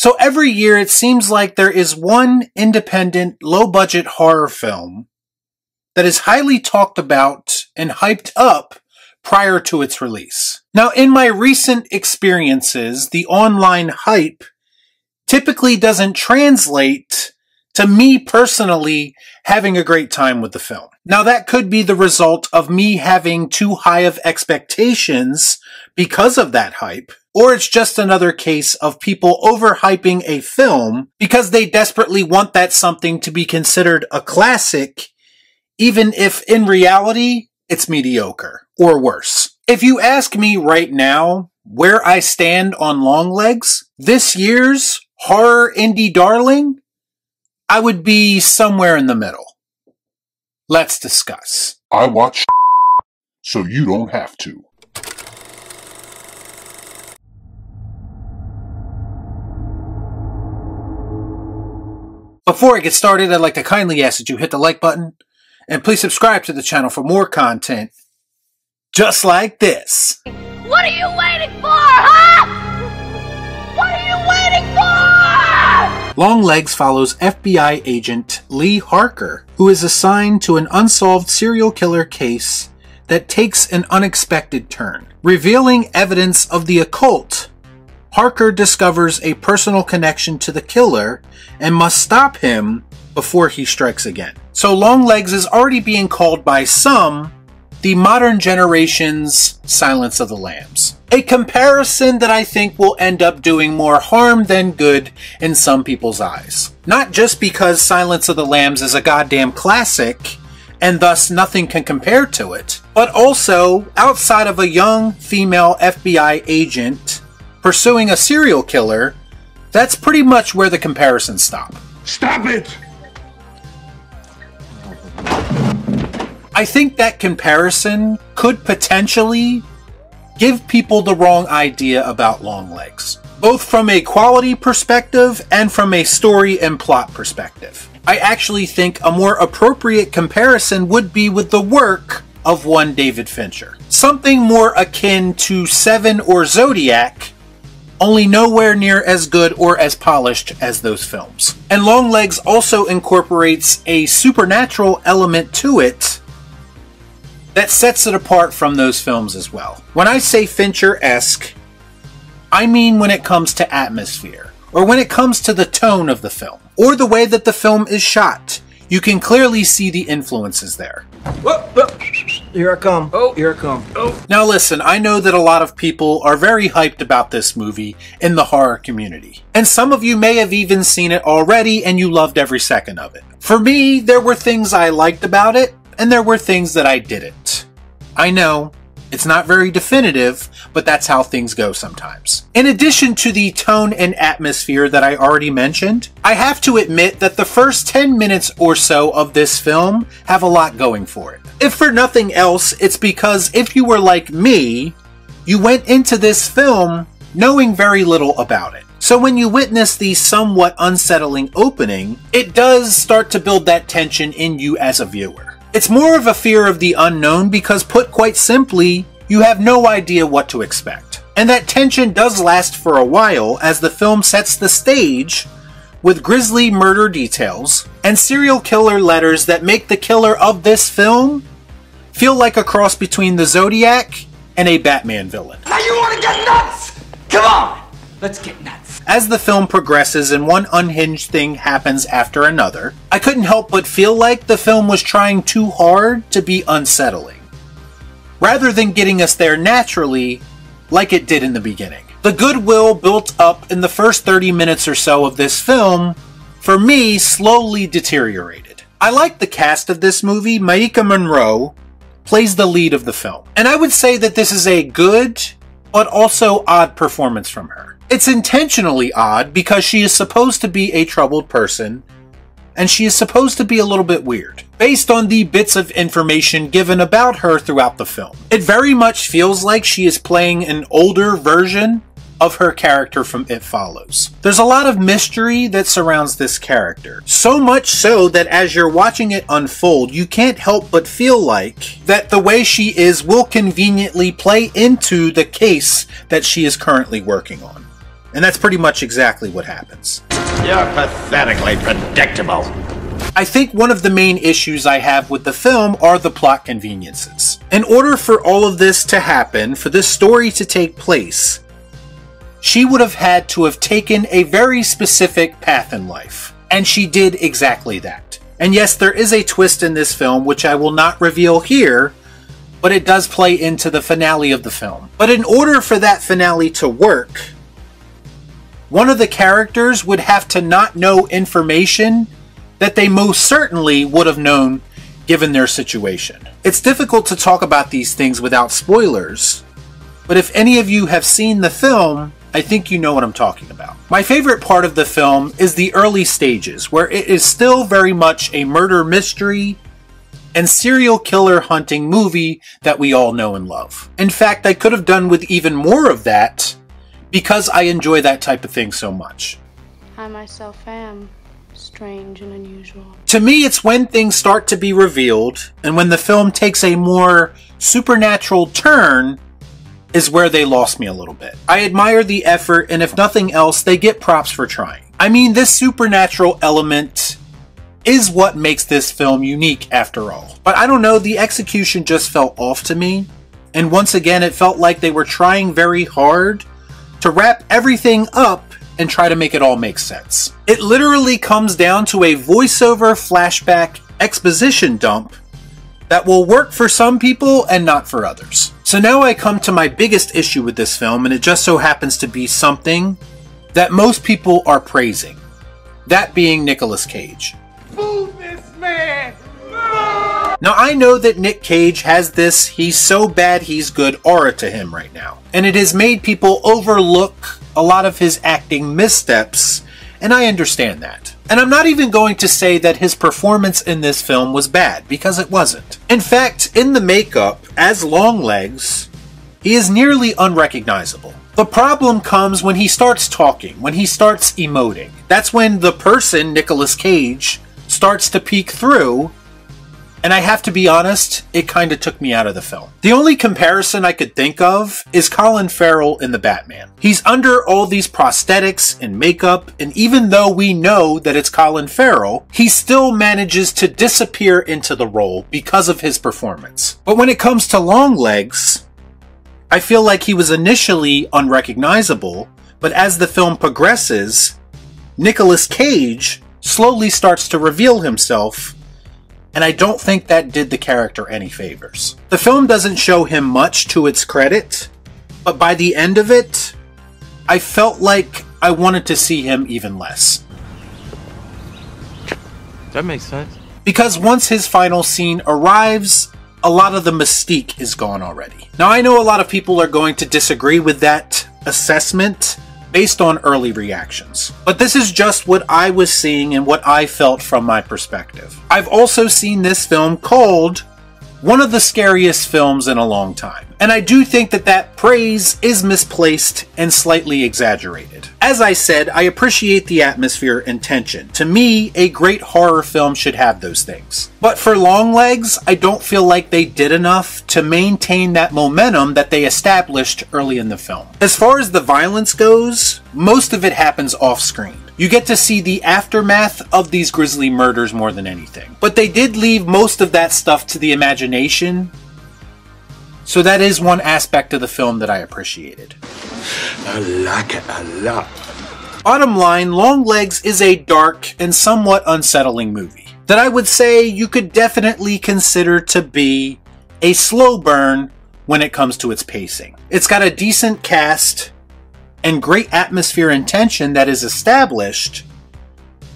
So every year it seems like there is one independent, low-budget horror film that is highly talked about and hyped up prior to its release. Now, in my recent experiences, the online hype typically doesn't translate to me personally having a great time with the film. Now, that could be the result of me having too high of expectations because of that hype, or it's just another case of people overhyping a film because they desperately want that something to be considered a classic, even if in reality, it's mediocre or worse. If you ask me right now where I stand on Longlegs, this year's horror indie darling, I would be somewhere in the middle. Let's discuss. I watch so you don't have to. Before I get started, I'd like to kindly ask that you hit the like button and please subscribe to the channel for more content just like this. What are you waiting for, huh? What are you waiting for? Longlegs follows FBI agent Lee Harker, who is assigned to an unsolved serial killer case that takes an unexpected turn. Revealing evidence of the occult, Harker discovers a personal connection to the killer and must stop him before he strikes again. So Longlegs is already being called by some the modern generation's Silence of the Lambs. A comparison that I think will end up doing more harm than good in some people's eyes. Not just because Silence of the Lambs is a goddamn classic, and thus nothing can compare to it, but also outside of a young female FBI agent pursuing a serial killer, that's pretty much where the comparisons stop. Stop it! I think that comparison could potentially give people the wrong idea about Longlegs, both from a quality perspective and from a story and plot perspective. I actually think a more appropriate comparison would be with the work of one David Fincher. Something more akin to Seven or Zodiac, only nowhere near as good or as polished as those films. And Longlegs also incorporates a supernatural element to it that sets it apart from those films as well. When I say Fincher-esque, I mean when it comes to atmosphere, or when it comes to the tone of the film, or the way that the film is shot. You can clearly see the influences there. Whoa, whoa. Here I come. Oh, here I come. Oh. Now listen, I know that a lot of people are very hyped about this movie in the horror community. And some of you may have even seen it already and you loved every second of it. For me, there were things I liked about it, and there were things that I didn't. I know, it's not very definitive, but that's how things go sometimes. In addition to the tone and atmosphere that I already mentioned, I have to admit that the first 10 minutes or so of this film have a lot going for it. If for nothing else, it's because if you were like me, you went into this film knowing very little about it. So when you witness the somewhat unsettling opening, it does start to build that tension in you as a viewer. It's more of a fear of the unknown because, put quite simply, you have no idea what to expect. And that tension does last for a while as the film sets the stage with grisly murder details and serial killer letters that make the killer of this film feel like a cross between the Zodiac and a Batman villain. Now you want to get nuts? Come on! Let's get nuts. As the film progresses and one unhinged thing happens after another, I couldn't help but feel like the film was trying too hard to be unsettling, rather than getting us there naturally like it did in the beginning. The goodwill built up in the first 30 minutes or so of this film, for me, slowly deteriorated. I like the cast of this movie. Maika Monroe plays the lead of the film, and I would say that this is a good, but also odd performance from her. It's intentionally odd because she is supposed to be a troubled person, and she is supposed to be a little bit weird, based on the bits of information given about her throughout the film. It very much feels like she is playing an older version of her character from It Follows. There's a lot of mystery that surrounds this character, so much so that as you're watching it unfold, you can't help but feel like that the way she is will conveniently play into the case that she is currently working on. And that's pretty much exactly what happens. You're pathetically predictable. I think one of the main issues I have with the film are the plot conveniences. In order for all of this to happen, for this story to take place, she would have had to have taken a very specific path in life. And she did exactly that. And yes, there is a twist in this film, which I will not reveal here, but it does play into the finale of the film. But in order for that finale to work, one of the characters would have to not know information that they most certainly would have known given their situation. It's difficult to talk about these things without spoilers, but if any of you have seen the film, I think you know what I'm talking about. My favorite part of the film is the early stages, where it is still very much a murder mystery and serial killer hunting movie that we all know and love. In fact, I could have done with even more of that because I enjoy that type of thing so much. I myself am strange and unusual. To me, it's when things start to be revealed and when the film takes a more supernatural turn is where they lost me a little bit. I admire the effort, and if nothing else, they get props for trying. I mean, this supernatural element is what makes this film unique after all. But I don't know, the execution just felt off to me. And once again, it felt like they were trying very hard to wrap everything up and try to make it all make sense. It literally comes down to a voiceover flashback exposition dump that will work for some people and not for others. So now I come to my biggest issue with this film, and it just so happens to be something that most people are praising. That being Nicolas Cage. Fool this man! Now I know that Nick Cage has this "he's so bad he's good" aura to him right now, and it has made people overlook a lot of his acting missteps, and I understand that. And I'm not even going to say that his performance in this film was bad, because it wasn't. In fact, in the makeup, as Longlegs, he is nearly unrecognizable. The problem comes when he starts talking, when he starts emoting. That's when the person, Nicolas Cage, starts to peek through, and I have to be honest, it kind of took me out of the film. The only comparison I could think of is Colin Farrell in The Batman. He's under all these prosthetics and makeup, and even though we know that it's Colin Farrell, he still manages to disappear into the role because of his performance. But when it comes to Longlegs, I feel like he was initially unrecognizable, but as the film progresses, Nicolas Cage slowly starts to reveal himself, and I don't think that did the character any favors. The film doesn't show him much to its credit, but by the end of it, I felt like I wanted to see him even less. That makes sense. Because once his final scene arrives, a lot of the mystique is gone already. Now I know a lot of people are going to disagree with that assessment based on early reactions, but this is just what I was seeing and what I felt from my perspective. I've also seen this film called one of the scariest films in a long time, and I do think that that praise is misplaced and slightly exaggerated. As I said, I appreciate the atmosphere and tension. To me, a great horror film should have those things. But for Longlegs, I don't feel like they did enough to maintain that momentum that they established early in the film. As far as the violence goes, most of it happens off screen. You get to see the aftermath of these grisly murders more than anything. But they did leave most of that stuff to the imagination, so that is one aspect of the film that I appreciated. I like it a lot. Bottom line, Longlegs is a dark and somewhat unsettling movie that I would say you could definitely consider to be a slow burn when it comes to its pacing. It's got a decent cast and great atmosphere and tension that is established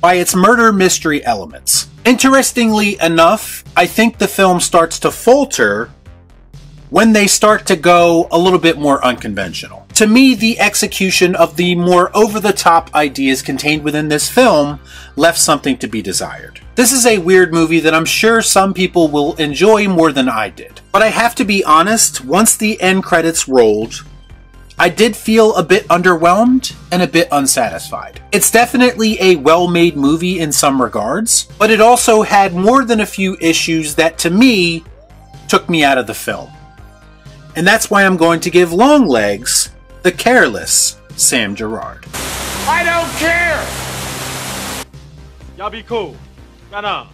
by its murder mystery elements. Interestingly enough, I think the film starts to falter when they start to go a little bit more unconventional. To me, the execution of the more over-the-top ideas contained within this film left something to be desired. This is a weird movie that I'm sure some people will enjoy more than I did. But I have to be honest, once the end credits rolled, I did feel a bit underwhelmed and a bit unsatisfied. It's definitely a well-made movie in some regards, but it also had more than a few issues that to me took me out of the film. And that's why I'm going to give Longlegs the Careless Sam Gerard. I don't care! Y'all be cool. Right on.